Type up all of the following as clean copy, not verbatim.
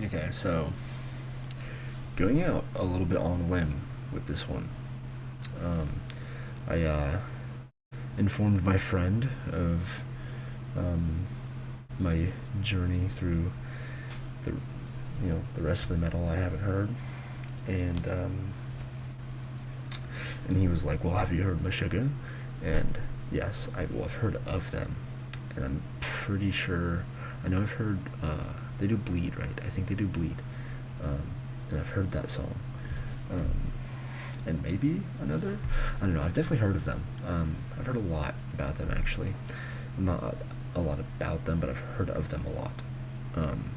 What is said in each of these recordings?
Okay, so going out a little bit on a limb with this one. Um, I informed my friend of um, my journey through the the rest of the metal I haven't heard, and and he was like, "Well, have you heard Meshuggah?" And yes, I've heard of them, and I'm pretty sure I know I've heard they do Bleed, right? I think they do Bleed, um, and I've heard that song. Um, and maybe another. I don't know. I've definitely heard of them. I've heard a lot about them actually. Not a lot about them, but I've heard of them a lot. Um,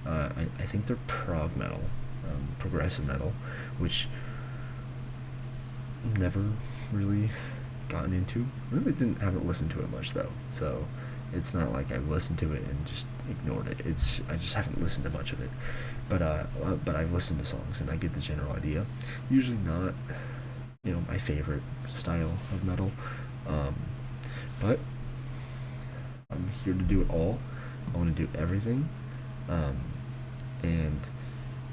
I think they're prog metal, progressive metal, which never really gotten into. Really didn't haven't listened to it much though. So it's not like I've listened to it and just ignored it. It's I just haven't listened to much of it. But I've listened to songs and I get the general idea. Usually not, my favorite style of metal. Um, but I'm here to do it all. I want to do everything. Um, and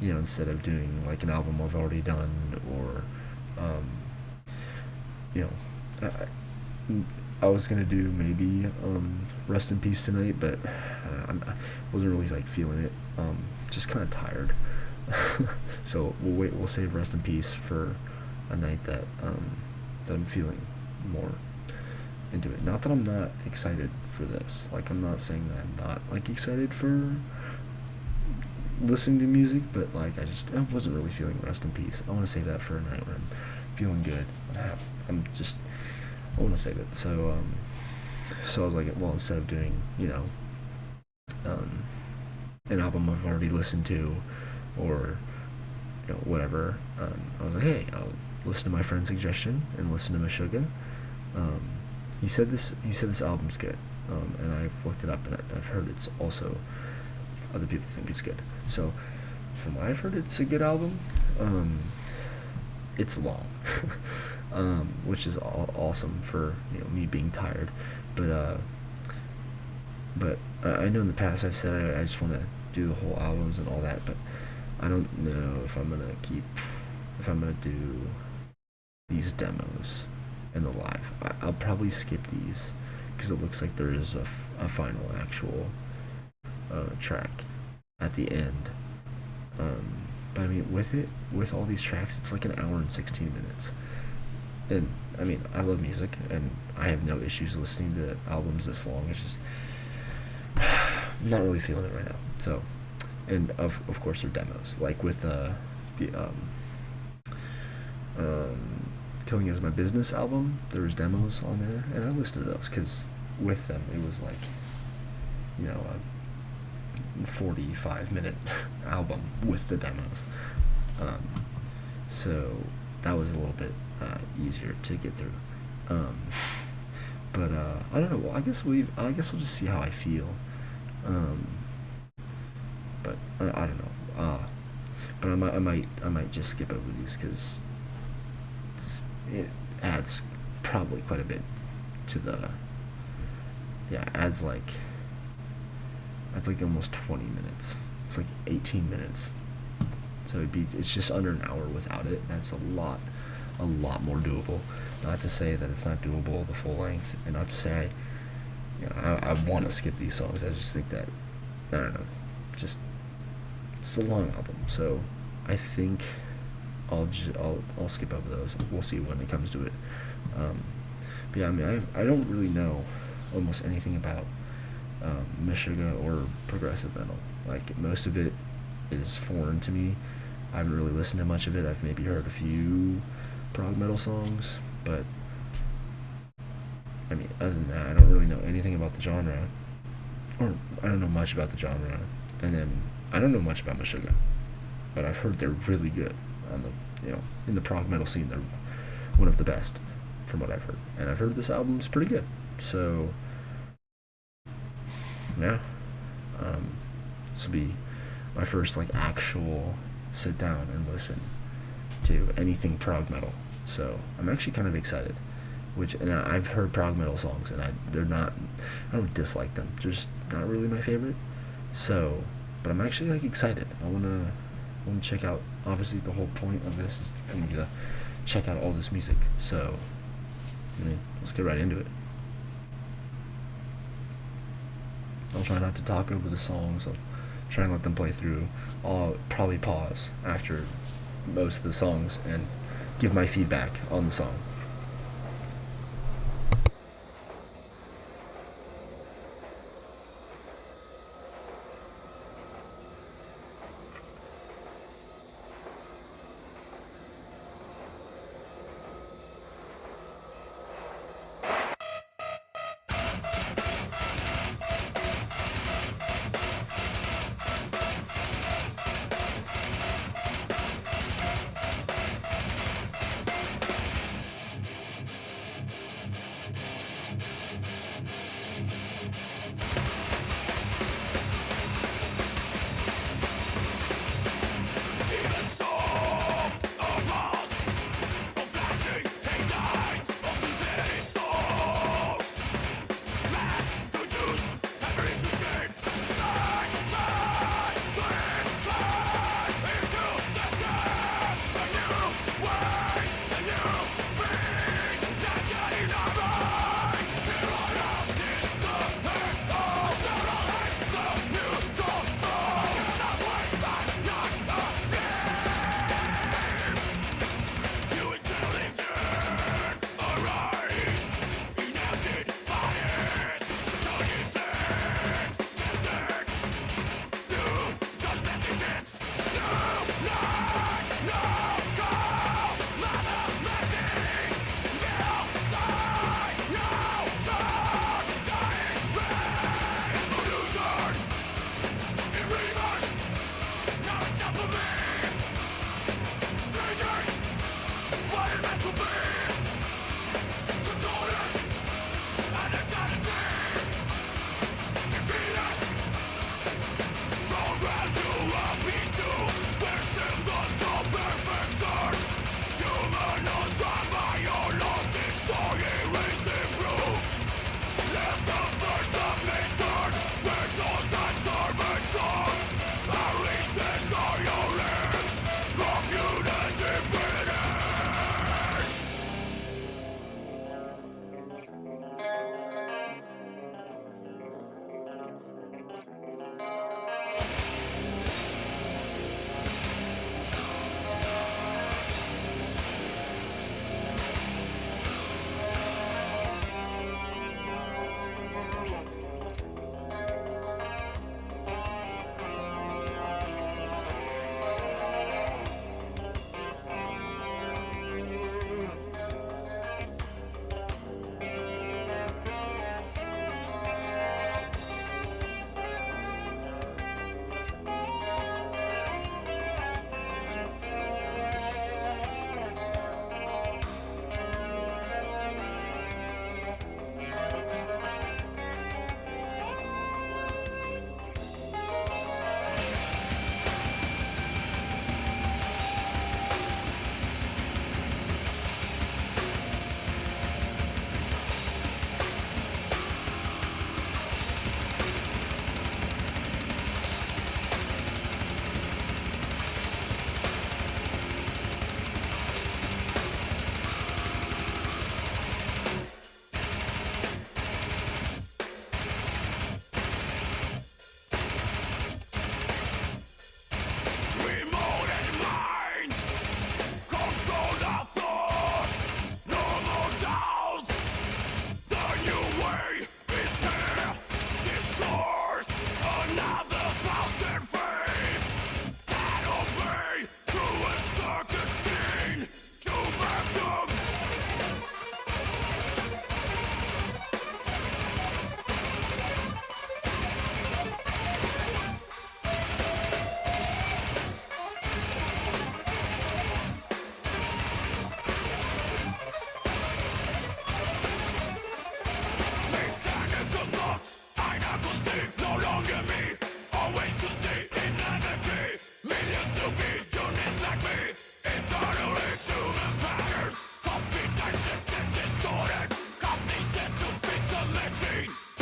instead of doing like an album I've already done or um, you know, I was gonna do maybe Rest in Peace tonight, but I wasn't really like feeling it. Just kind of tired. So we'll wait. We'll save Rest in Peace for a night that I'm feeling more into it. Not that I'm not excited for this. Like I'm not saying that I'm not like excited for listening to music, but like I wasn't really feeling Rest in Peace. I want to save that for a night when I'm feeling good. I'm just I want to save it. So I was like, well, instead of doing um, an album I've already listened to or whatever, I was like, hey, I'll listen to my friend's suggestion and listen to Meshuggah. Um, he said this album's good, and I've looked it up and I've heard it's also other people think it's good. So from what I've heard, it's a good album. Um, it's long, which is awesome for me being tired. But I know in the past I've said I just want to do the whole albums and all that, but I don't know if I'm gonna do these demos and the live. I'll probably skip these because it looks like there is a final actual track at the end. But I mean, with all these tracks, it's like an hour and 16 minutes. And I mean, I love music, and I have no issues listening to albums this long. It's just I'm not really feeling it right now. So, and of course, they're demos. Like with the um, "Killing Is My Business" album, there was demos on there, and I listened to those because with them it was like a 45-minute album with the demos. Um, so that was a little bit easier to get through. Um, but I don't know. Well, I guess I'll just see how I feel. Um, but I don't know. But I might just skip over these because it adds probably quite a bit to the adds like almost 20 minutes. It's like 18 minutes. So it's just under an hour without it. That's a lot more doable. Not to say that it's not doable the full length, and not to say I want to skip these songs. I just think that I don't know, just it's a long album. So I think I'll skip over those. We'll see when it comes to it. Um, but yeah, I mean I don't really know almost anything about Meshuggah or progressive metal. Like most of it is foreign to me. I haven't really listened to much of it. I've maybe heard a few prog metal songs, but I mean, other than that, I don't really know anything about the genre, or I don't know much about the genre. And then I don't know much about Meshuggah, but I've heard they're really good on the in the prog metal scene. They're one of the best from what I've heard, and I've heard this album's pretty good. So yeah, this will be my first like actual sit down and listen to anything prog metal. So I'm actually kind of excited. Which and I've heard prog metal songs and they're not I don't dislike them. They're just not really my favorite. So but I'm actually like excited. I wanna check out. Obviously, the whole point of this is for me to check out all this music. So, let's get right into it. I'll try not to talk over the songs. I'll try and let them play through. I'll probably pause after most of the songs and give my feedback on the song.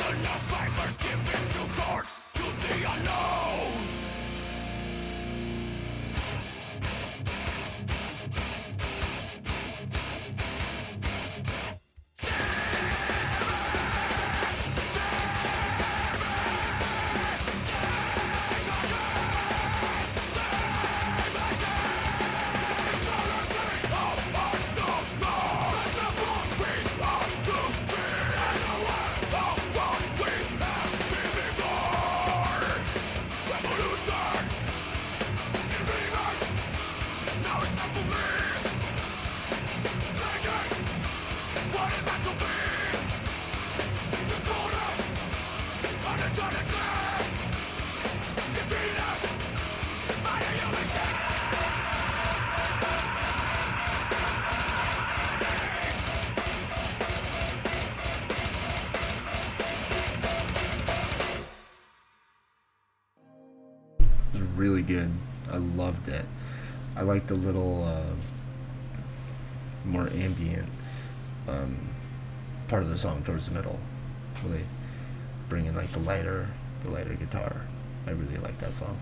Enough fibers given to court to the unknown. really good. I loved it. I like the little more ambient um, part of the song towards the middle, where they bring in like the lighter guitar. I really like that song.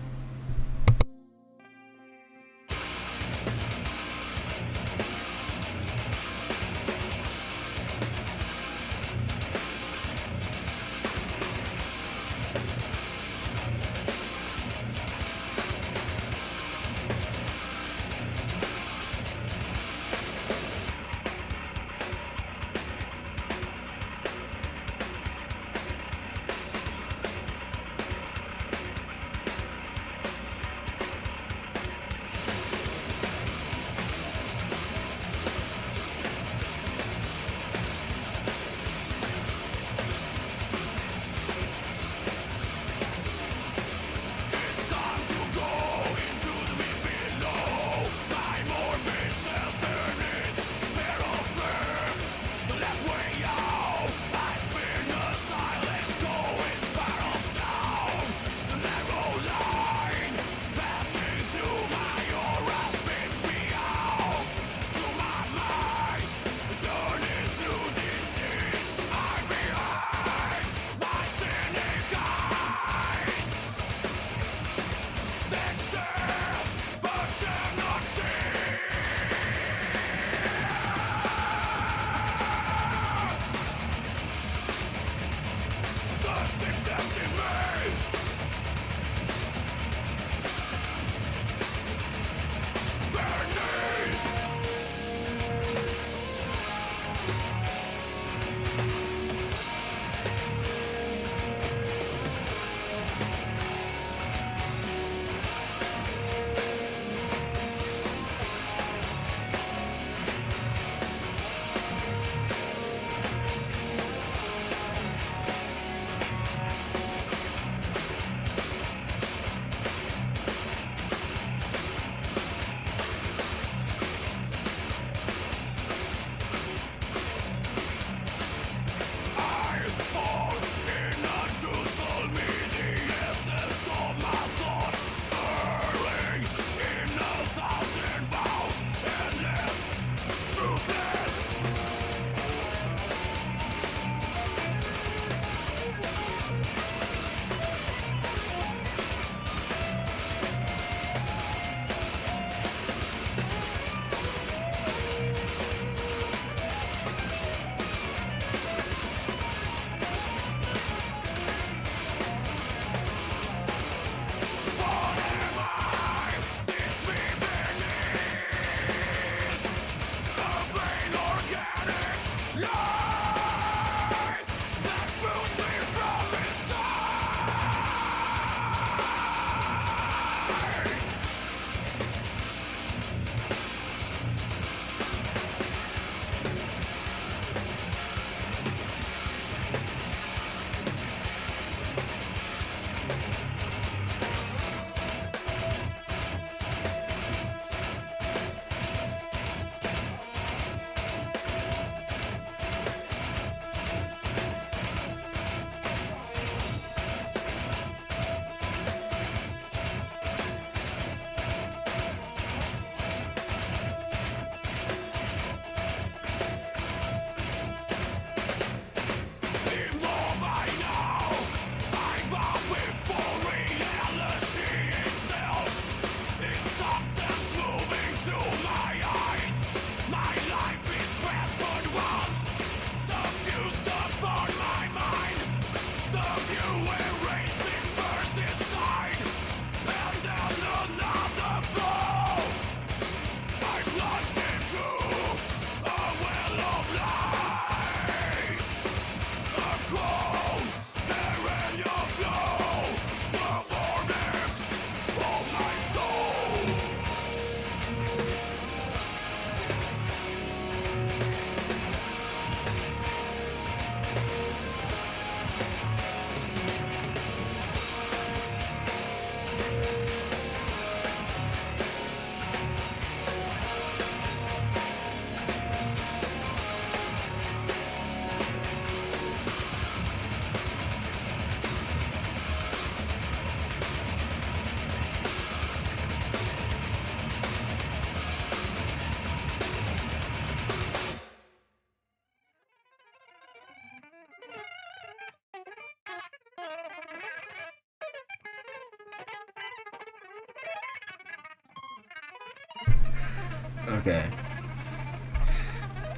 Okay,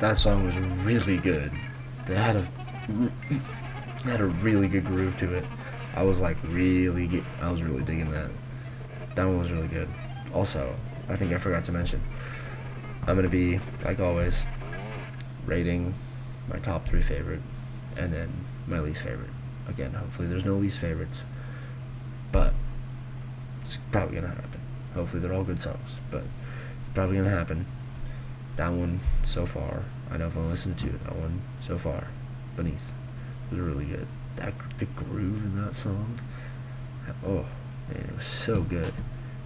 that song was really good. They had a had a really good groove to it. I was like I was really digging that. That one was really good. Also, I think I forgot to mention, I'm gonna be, like always, rating my top three favorite, and then my least favorite. Again, hopefully there's no least favorites, but it's probably gonna happen. Hopefully they're all good songs, but it's probably gonna happen. That one so far, I know I've only listened to that one so far. Beneath was really good. The groove in that song, oh man, it was so good.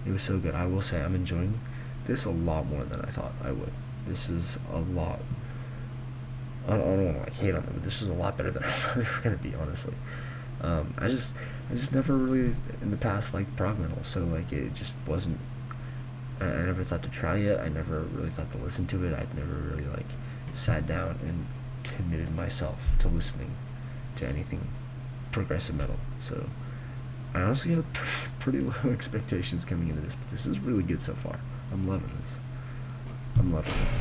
It was so good. I will say I'm enjoying this a lot more than I thought I would. This is a lot. I don't want to like hate on them, but this is a lot better than I thought they were gonna be. Honestly, I just never really in the past liked prog metal, so like it just wasn't. I never thought to try it. I never really thought to listen to it. I'd never really like sat down and committed myself to listening to anything progressive metal. So I honestly had pretty low expectations coming into this, but this is really good so far. I'm loving this. I'm loving this.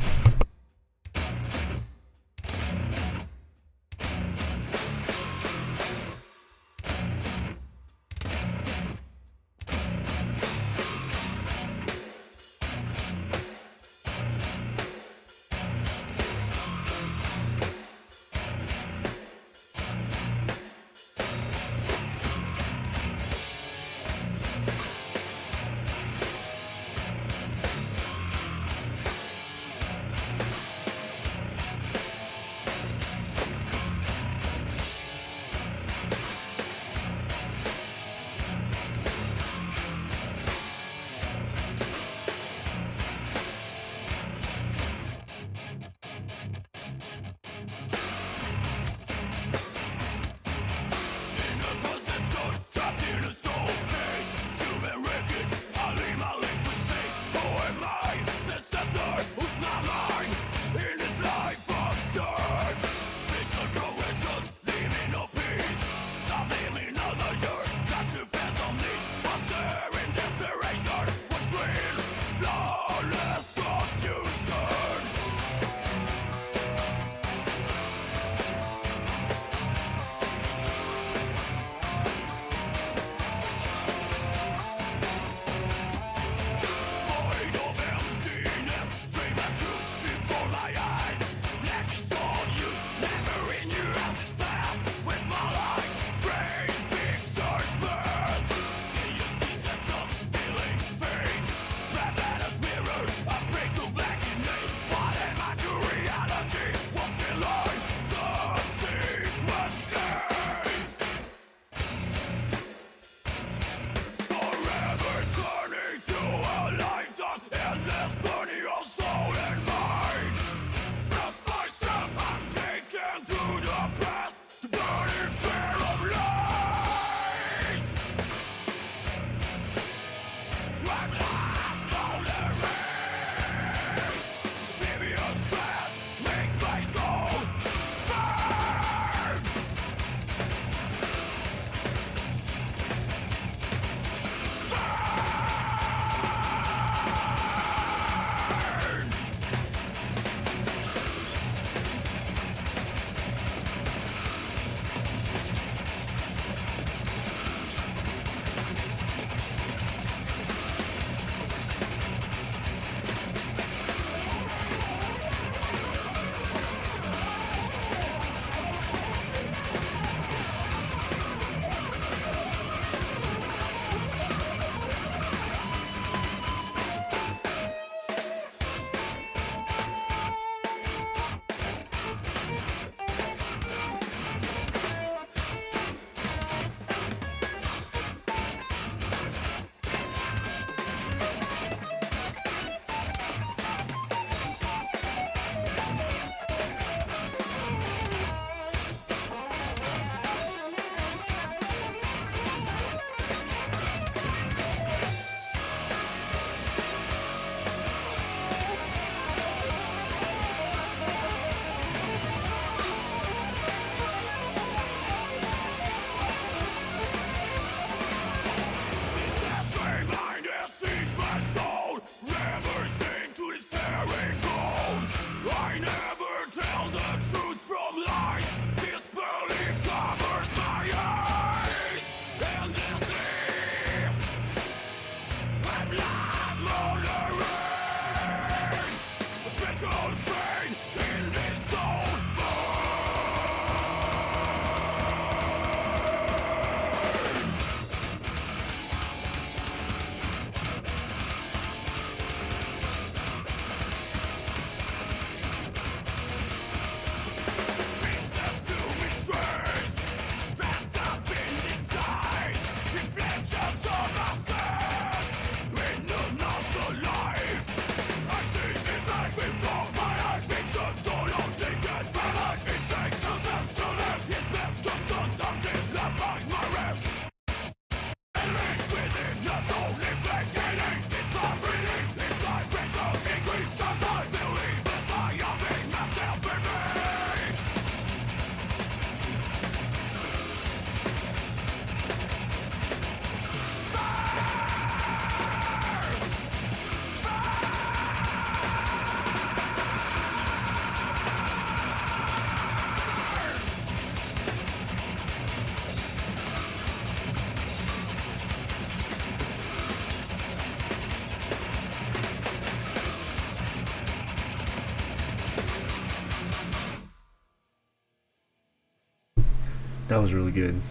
That was really good.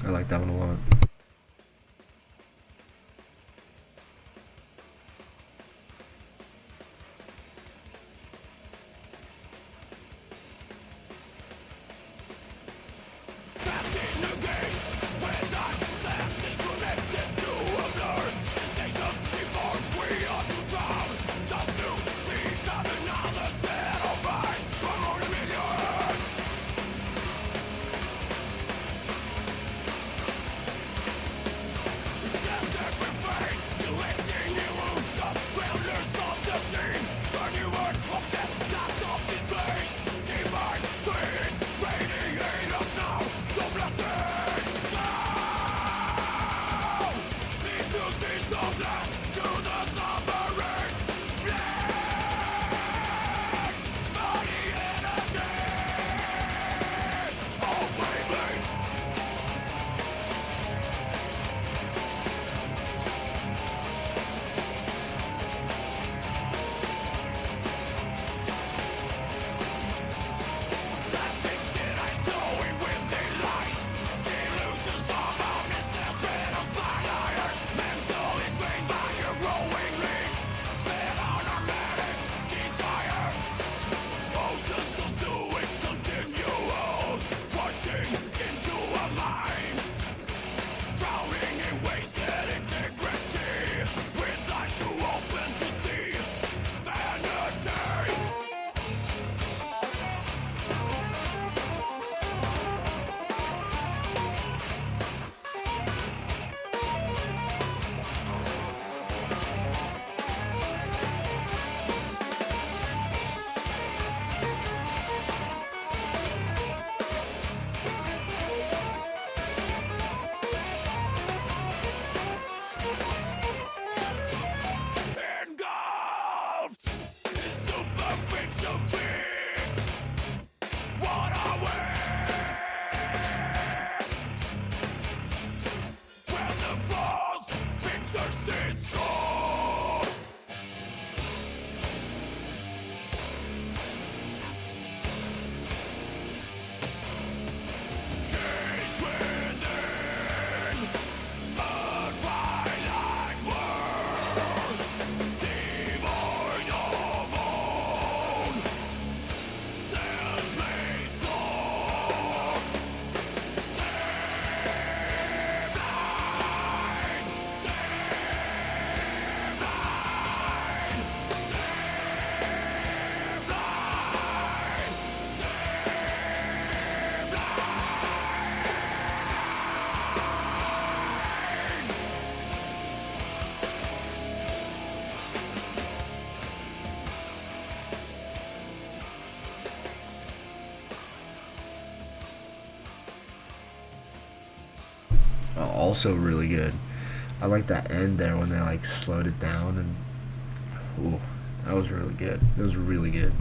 I like that one a lot. Also really good. I like that end there when they like slowed it down and ooh, that was really good. It was really good.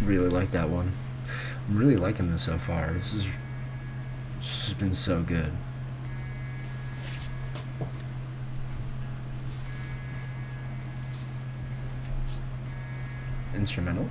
really like that one. I'm really liking this so far. This has been so good. Instrumental.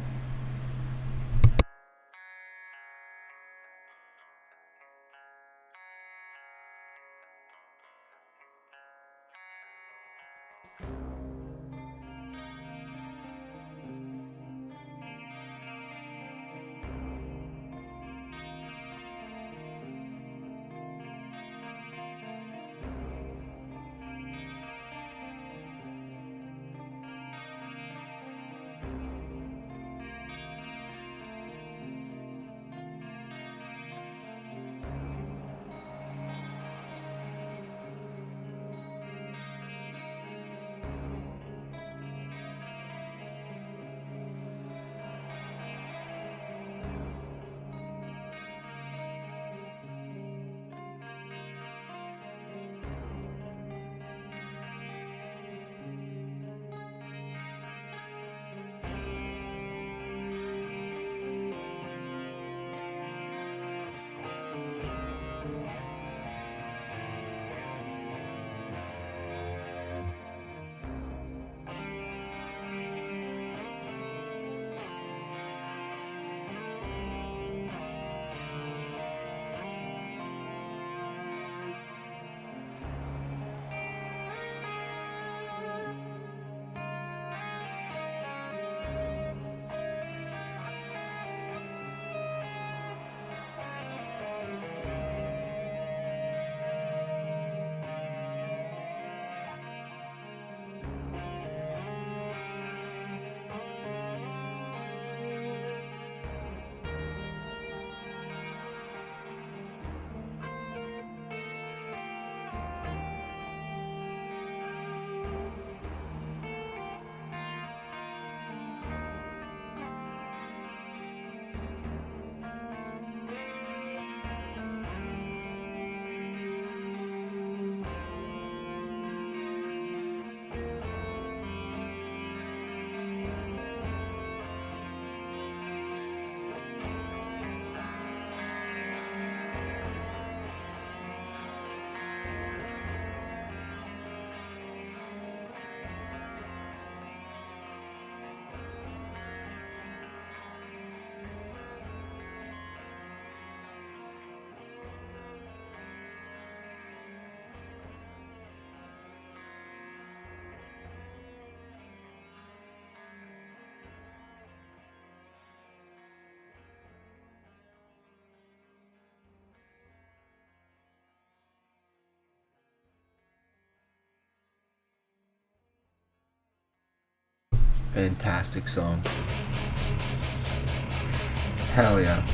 Fantastic song. Hell yeah.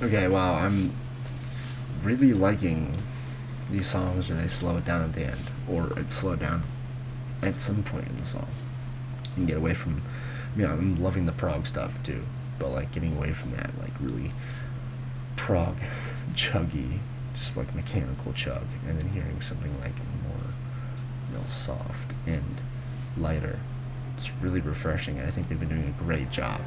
Okay, wow, I'm really liking these songs where they slow it down at the end, or slow it down at some point in the song. And get away from, I'm loving the prog stuff too, but like getting away from that, like really prog chuggy, just like mechanical chug, and then hearing something like more, soft and lighter. It's really refreshing, and I think they've been doing a great job.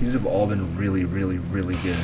These have all been really, really, really good.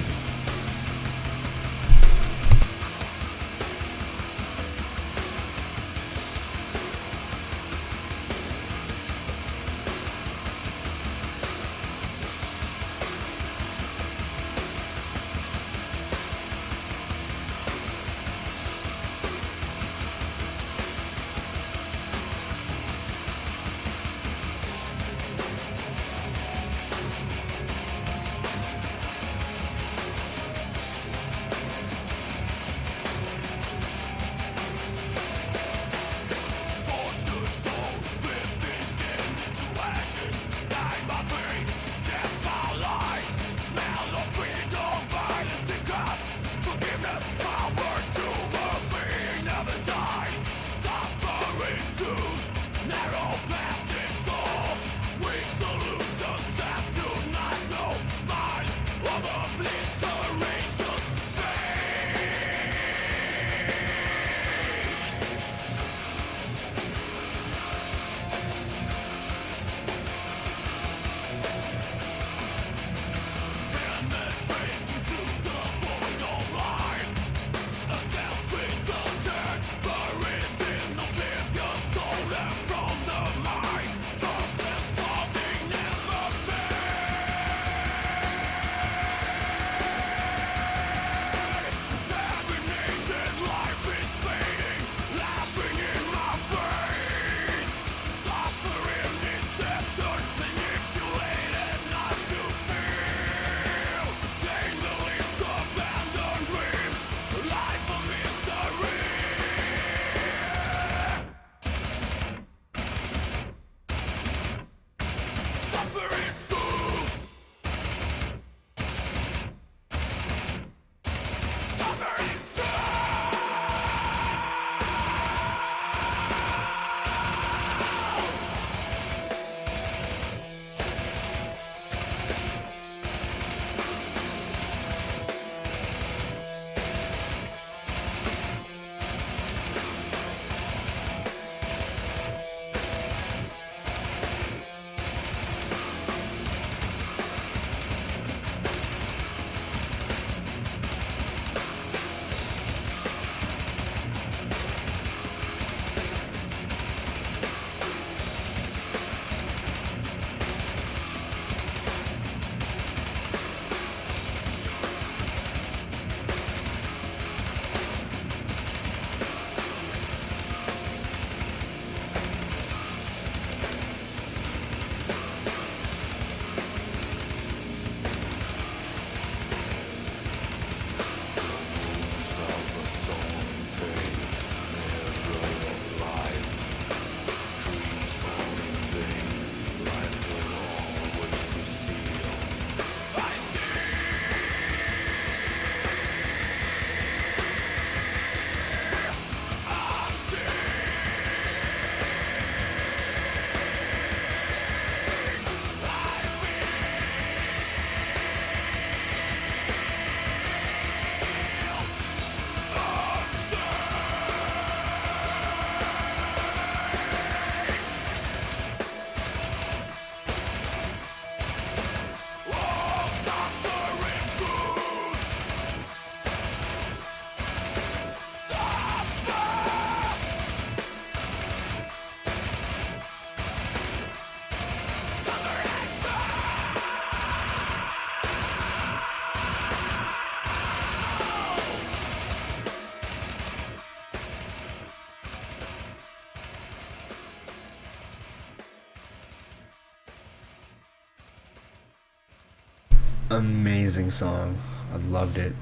Amazing song. I loved it.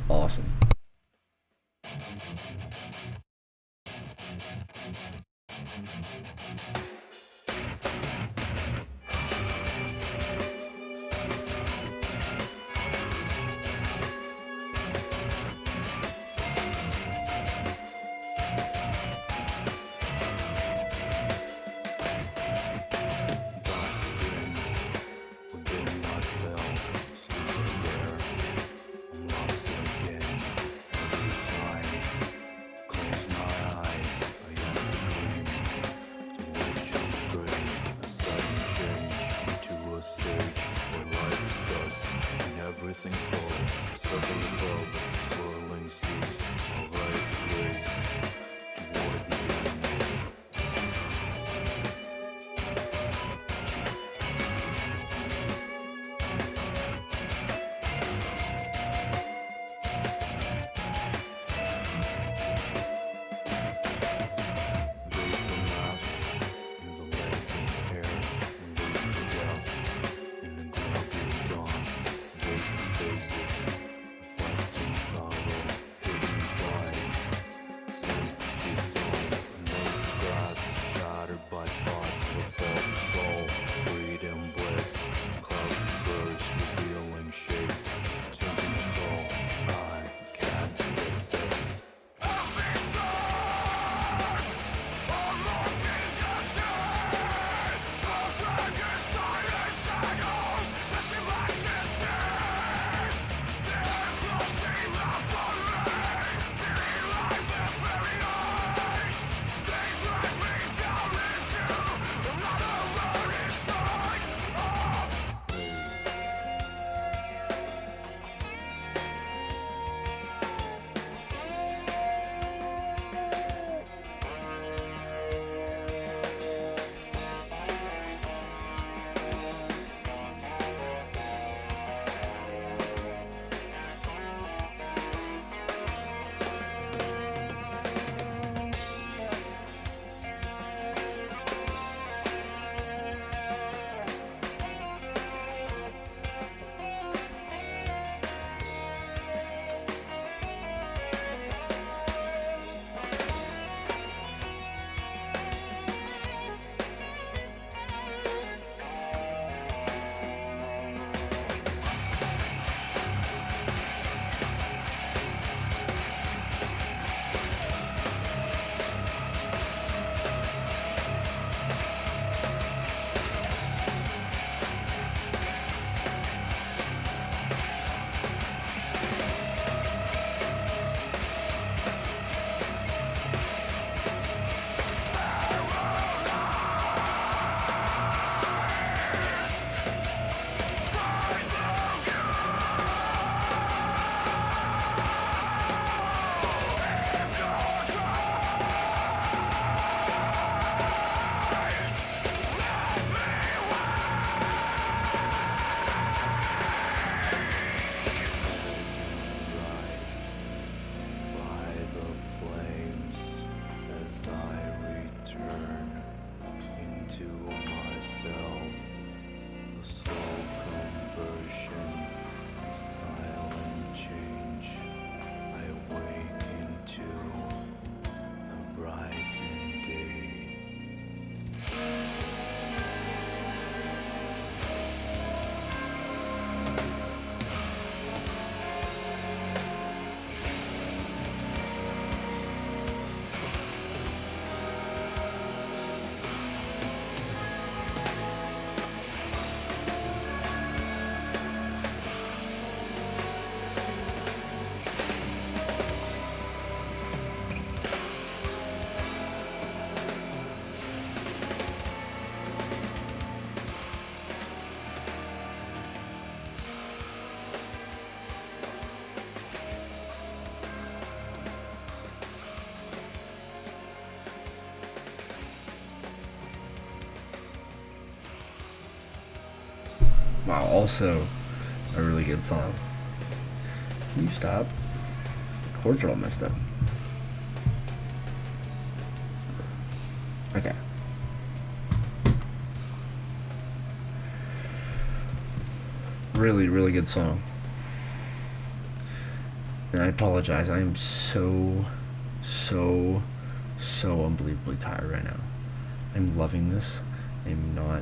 Awesome. Wow, also a really good song. Can you stop? Chords are all messed up. Okay. really, really good song. And I apologize. I am so unbelievably tired right now. I'm loving this. I'm not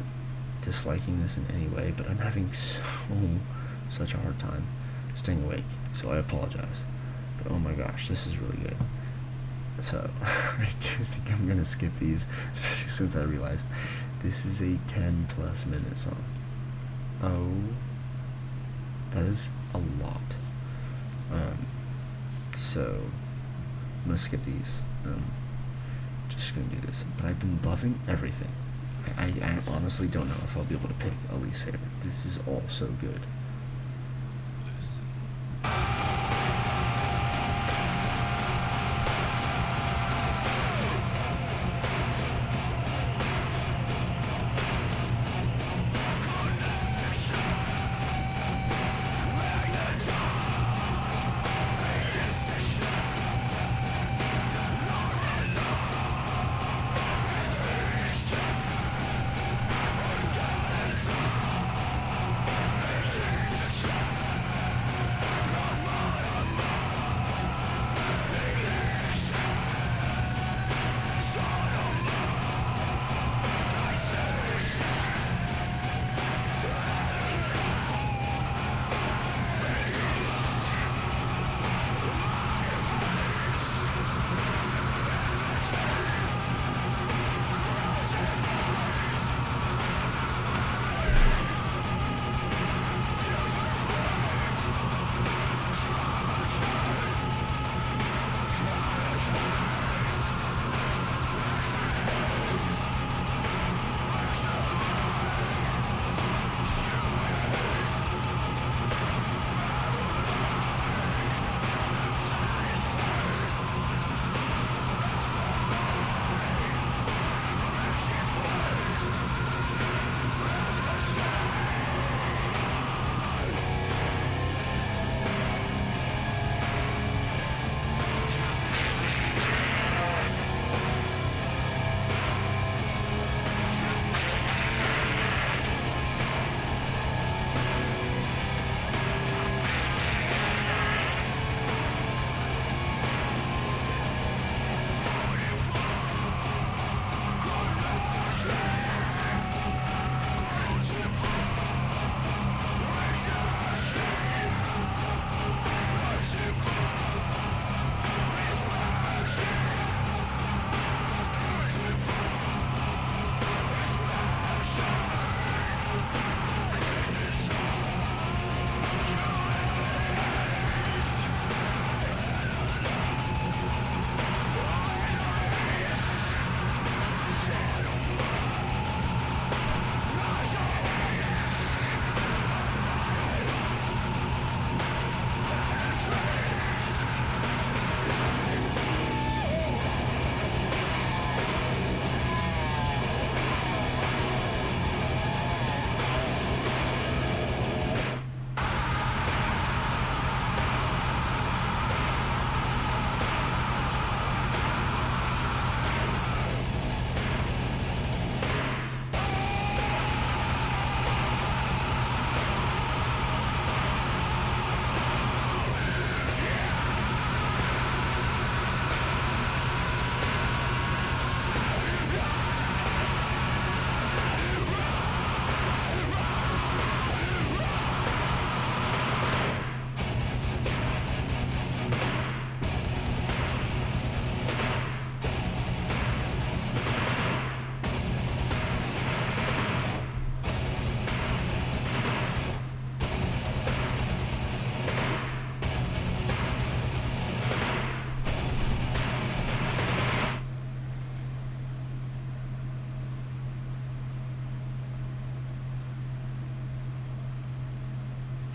disliking this in any way, but I'm having such a hard time staying awake. So I apologize. But oh my gosh, this is really good. So I do think I'm gonna skip these, especially since I realized this is a 10+ minute song. Oh, that is a lot. So I'm gonna skip these. Just gonna do this. But I've been loving everything. I honestly don't know if I'll be able to pick a least favorite. This is all so good.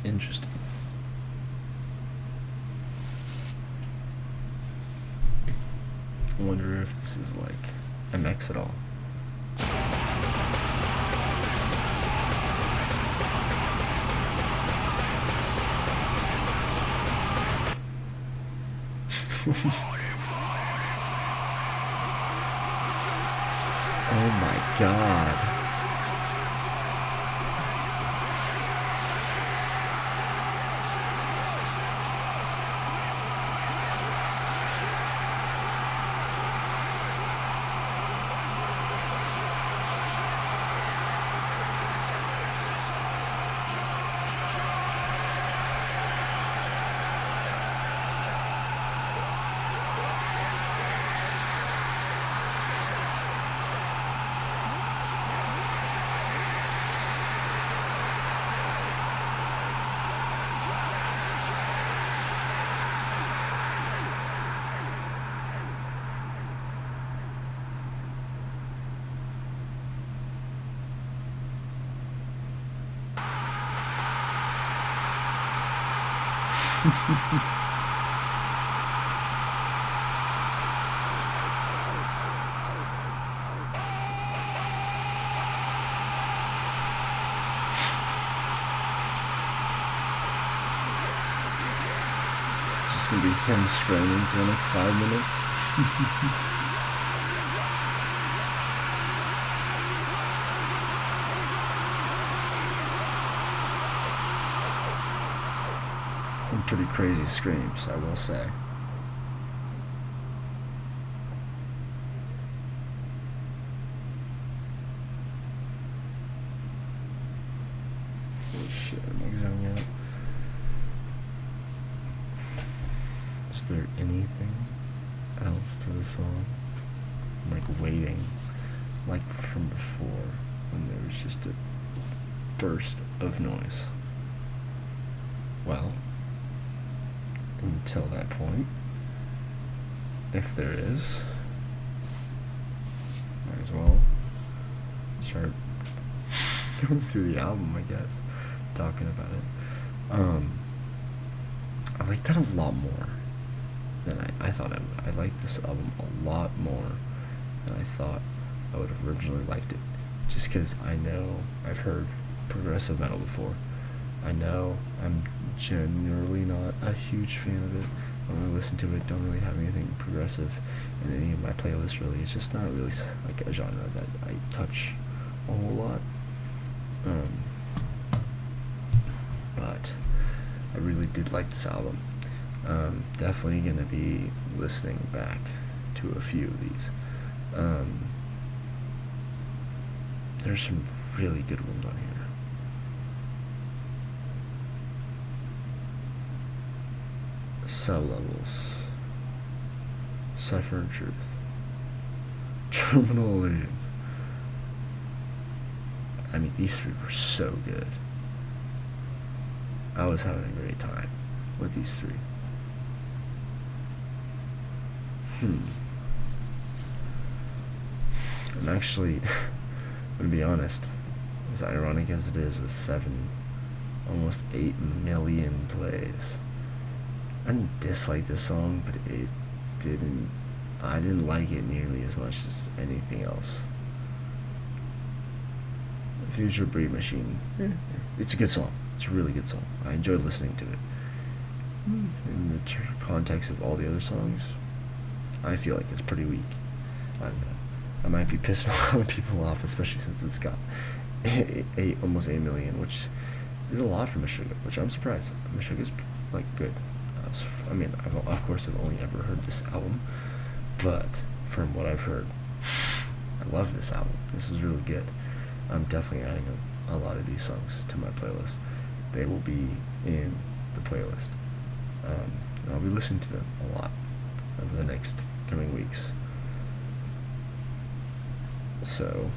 Interesting. I wonder if this is like MX at all. Oh my god. It's just gonna be him screaming for the next 5 minutes. Some pretty crazy screams, I will say. Holy shit, am I zoning out? Is there anything else to the song? I'm like waiting, like from before, when there was just a burst of noise. Well, until that point, if there is, might as well start going through the album, I guess, talking about it. I like that a lot more than I thought I would. I like this album a lot more than I thought I would have originally liked it. Just because I know I've heard progressive metal before. I know I'm generally not a huge fan of it. I don't really listen to it, don't really have anything progressive in any of my playlists really. It's just not really like a genre that I touch a whole lot. But I really did like this album. Definitely gonna be listening back to a few of these. There's some really good ones on here. Sublevels, Cipher and Truth, Terminal Illusions. I mean, these three were so good. I was having a great time with these three. I'm actually, I'm gonna be honest, as ironic as it is, with almost 8 million plays, I didn't dislike this song, but I didn't like it nearly as much as anything else. Future Breed Machine, it's a good song. It's a really good song. I enjoyed listening to it. In the context of all the other songs, I feel like it's pretty weak. I don't know. I might be pissing a lot of people off, especially since it's got almost 8 million, which is a lot for Meshuggah, which I'm surprised. Meshuggah's like good. I mean, of course, I've only ever heard this album, but from what I've heard, I love this album. This is really good. I'm definitely adding a lot of these songs to my playlist. They will be in the playlist. I'll be listening to them a lot over the next coming weeks. So,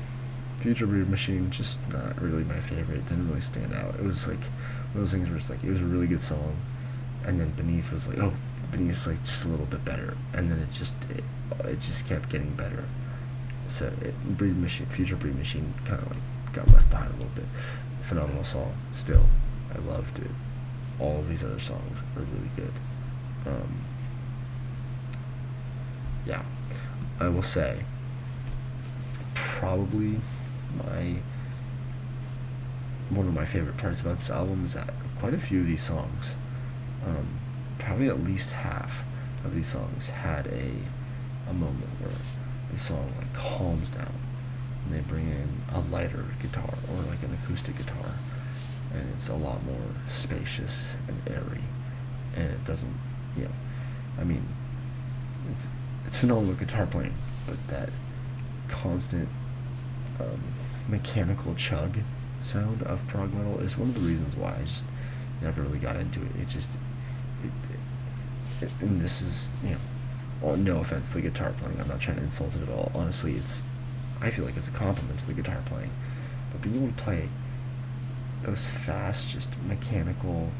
Future Breed Machine, just not really my favorite. It didn't really stand out. It was like one of those things where it's like, it was a really good song, and then Beneath was like, oh, Beneath's like just a little bit better, and then it just kept getting better. So Future Breed Machine kind of like got left behind a little bit. Phenomenal song, still. I loved it. All of these other songs are really good. Yeah, I will say, probably one of my favorite parts about this album is that quite a few of these songs, probably at least half of these songs, had a moment where the song like calms down and they bring in a lighter guitar or like an acoustic guitar, and it's a lot more spacious and airy, and it doesn't, I mean, it's phenomenal guitar playing, but that constant mechanical chug sound of prog metal is one of the reasons why I just never really got into it. And this is, no offense to the guitar playing, I'm not trying to insult it at all. Honestly, I feel like it's a compliment to the guitar playing, but being able to play those fast, just mechanical,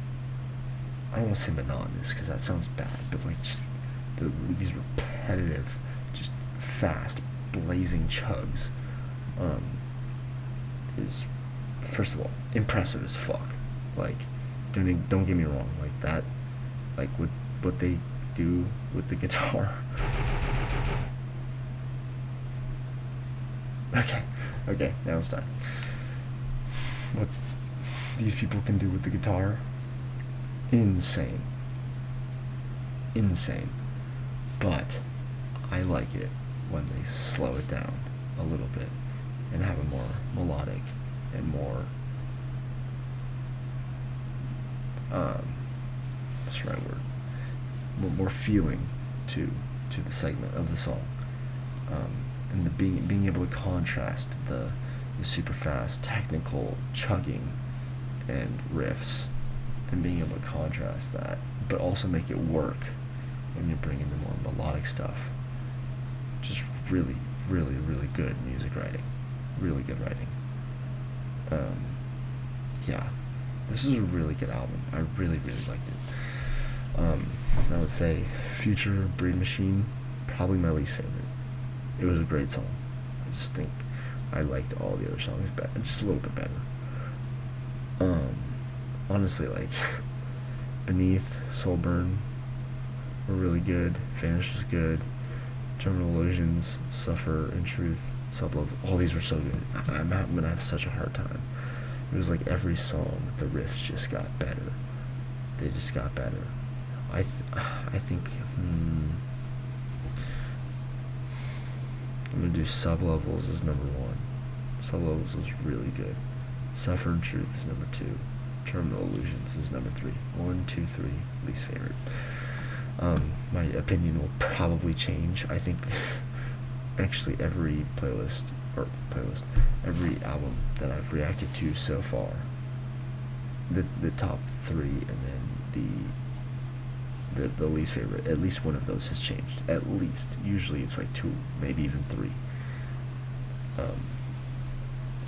I don't want to say monotonous because that sounds bad, but like just these repetitive, just fast, blazing chugs, is, first of all, impressive as fuck. Like, don't get me wrong, like like what they do with the guitar. Okay, now it's done. What these people can do with the guitar, insane. But I like it when they slow it down a little bit and have a more melodic and more what's the right word? More feeling to the segment of the song, and the being able to contrast the super fast technical chugging and riffs, and being able to contrast that, but also make it work when you bring in the more melodic stuff. Just really good music writing, really good writing. Yeah, this is a really good album. I really liked it. I would say Future, Breed Machine, probably my least favorite. It was a great song. I just think I liked all the other songs just a little bit better. Honestly, like Beneath, Soulburn were really good. Vanish was good. Terminal Illusions, Suffer, In Truth, Sublove, all these were so good. I'm gonna have such a hard time. It was like every song, the riffs just got better. They just got better. I think I'm gonna do Sublevels as number 1. Sublevels was really good. Suffer and Truth is number 2. Terminal Illusions is number 3. 1, 2, 3, least favorite. My opinion will probably change. I think actually every every album that I've reacted to so far, the top 3 and then the least favorite, at least one of those has changed. At least. Usually it's like 2, maybe even 3.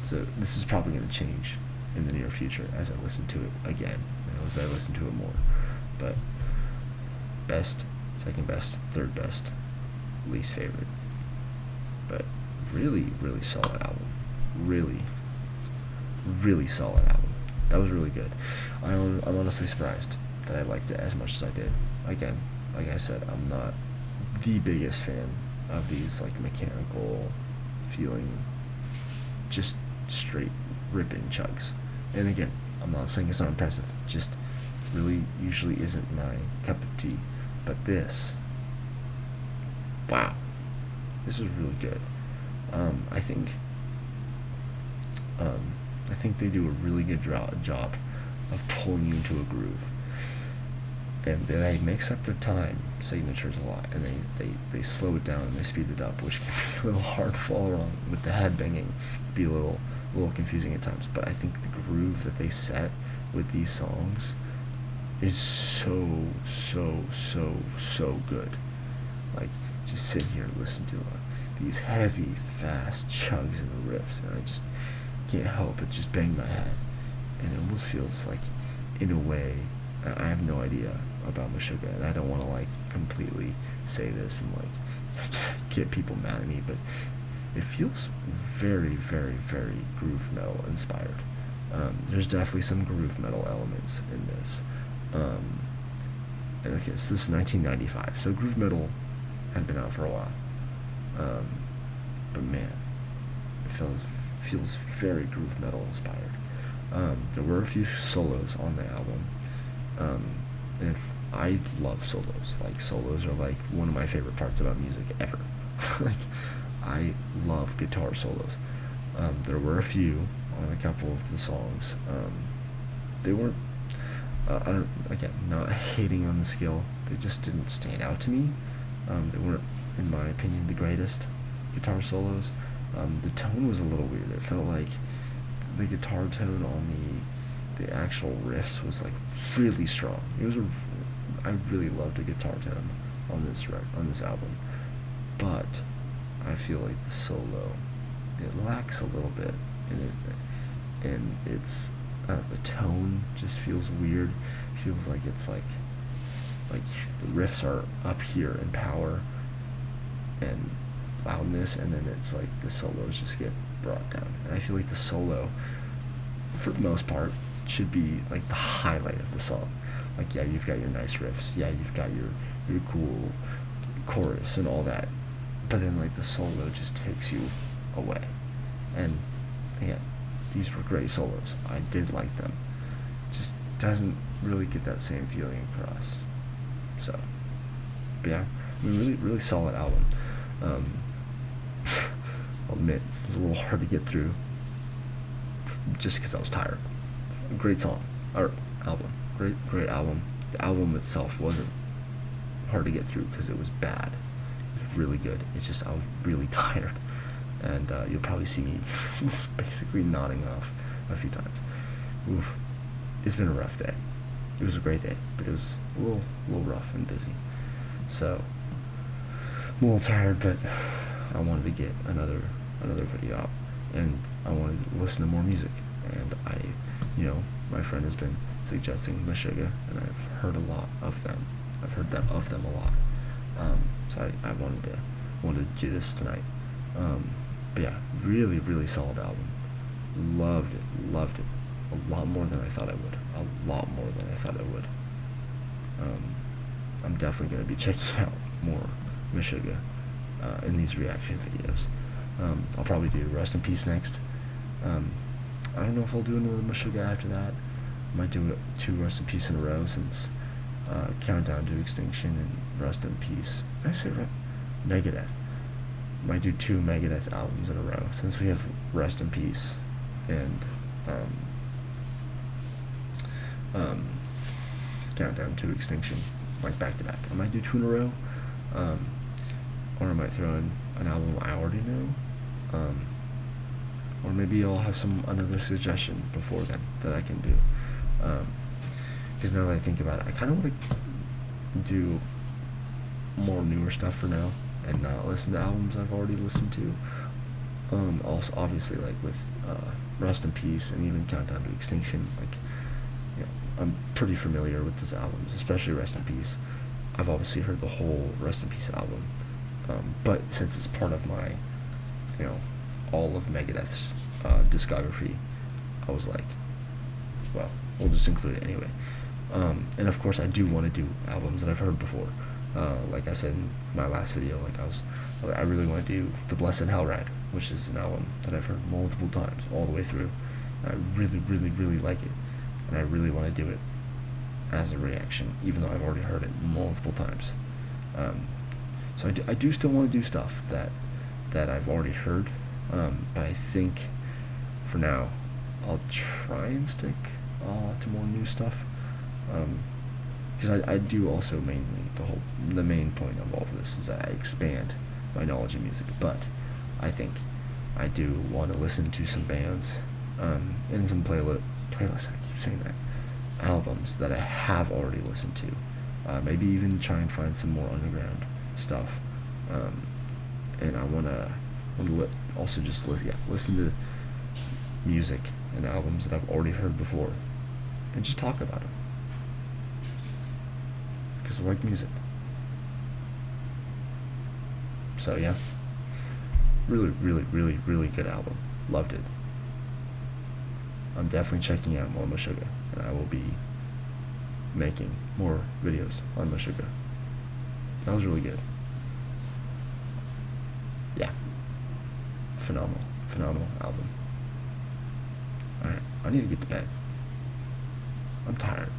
So this is probably going to change in the near future as I listen to it again, as I listen to it more. But best, second best, third best, least favorite. But really solid album. Really solid album. That was really good. I'm honestly surprised that I liked it as much as I did. Again, like I said, I'm not the biggest fan of these like mechanical feeling, just straight ripping chugs. And again, I'm not saying it's not impressive, just really usually isn't my cup of tea. But this, wow, this is really good. I think they do a really good job of pulling you into a groove, and they mix up their time signatures a lot, and they slow it down and they speed it up, which can be a little hard to follow along with the head banging. It can be a little confusing at times, but I think the groove that they set with these songs is so good. Like, just sit here and listen to these heavy, fast chugs and riffs, and I just can't help but just bang my head. And it almost feels like, in a way, I have no idea about Meshuggah, and I don't want to like completely say this and like get people mad at me, but it feels very groove metal inspired. There's definitely some groove metal elements in this. And okay, so this is 1995, so groove metal had been out for a while. But man, it feels very groove metal inspired. There were a few solos on the album, and I love solos. Like, solos are like one of my favorite parts about music ever. Like, I love guitar solos. There were a few on a couple of the songs. They weren't, again, not hating on the skill, they just didn't stand out to me. They weren't, in my opinion, the greatest guitar solos. The tone was a little weird. It felt like the guitar tone on the actual riffs was like really strong. I really loved the guitar tone on this album, but I feel like the solo, it lacks a little bit in it, and it's the tone just feels weird. It feels like it's like the riffs are up here in power and loudness, and then it's like the solos just get brought down. And I feel like the solo, for the most part, should be like the highlight of the song. Like, yeah, you've got your nice riffs, yeah, you've got your cool chorus and all that, but then like the solo just takes you away. And again, these were great solos. I did like them. Just doesn't really get that same feeling across. So, but yeah, I mean, really solid album. I'll admit it was a little hard to get through, just because I was tired. Great song or album, great album. The album itself wasn't hard to get through because it was bad. It was really good. It's just I was really tired, and you'll probably see me just basically nodding off a few times. Oof. It's been a rough day. It was a great day, but it was a little rough and busy. So I'm a little tired, but I wanted to get another video out, and I wanted to listen to more music. And my friend has been suggesting Meshuggah, and I've heard a lot of them. I've heard of them a lot. So I wanted to do this tonight. But yeah, really solid album. Loved it. A lot more than I thought I would. I'm definitely going to be checking out more Meshuggah in these reaction videos. I'll probably do Rest in Peace next. I don't know if I'll do another Meshuggah after that. I might do 2 Rest in Peace in a row, since Countdown to Extinction and Rest in Peace. Did I say Megadeth? Might do 2 Megadeth albums in a row, since we have Rest in Peace and Countdown to Extinction, like back to back. I might do 2 in a row, or I might throw in an album I already know, or maybe I'll have another suggestion before then that I can do. Because now that I think about it, I kind of want to do more newer stuff for now, and not listen to albums I've already listened to. Also, obviously, like with Rest in Peace and even Countdown to Extinction, like, I'm pretty familiar with those albums, especially Rest in Peace. I've obviously heard the whole Rest in Peace album, but since it's part of my, all of Megadeth's discography, I was like, well, we'll just include it anyway. And of course, I do want to do albums that I've heard before. Like I said in my last video, I really want to do The Blessed Hellride, which is an album that I've heard multiple times all the way through. I really like it, and I really want to do it as a reaction, even though I've already heard it multiple times. So I do still want to do stuff that I've already heard, but I think for now I'll try and stick to more new stuff, because I do also mainly, the main point of all of this is that I expand my knowledge of music, but I think I do want to listen to some bands, and some playlists, I keep saying that, albums that I have already listened to, maybe even try and find some more underground stuff, and I want to also just listen to music and albums that I've already heard before, and just talk about them, because I like music. So yeah, really good album. Loved it. I'm definitely checking out more Meshuggah, and I will be making more videos on Meshuggah. That was really good. Yeah, phenomenal album. Alright, I need to get to bed. I'm tired.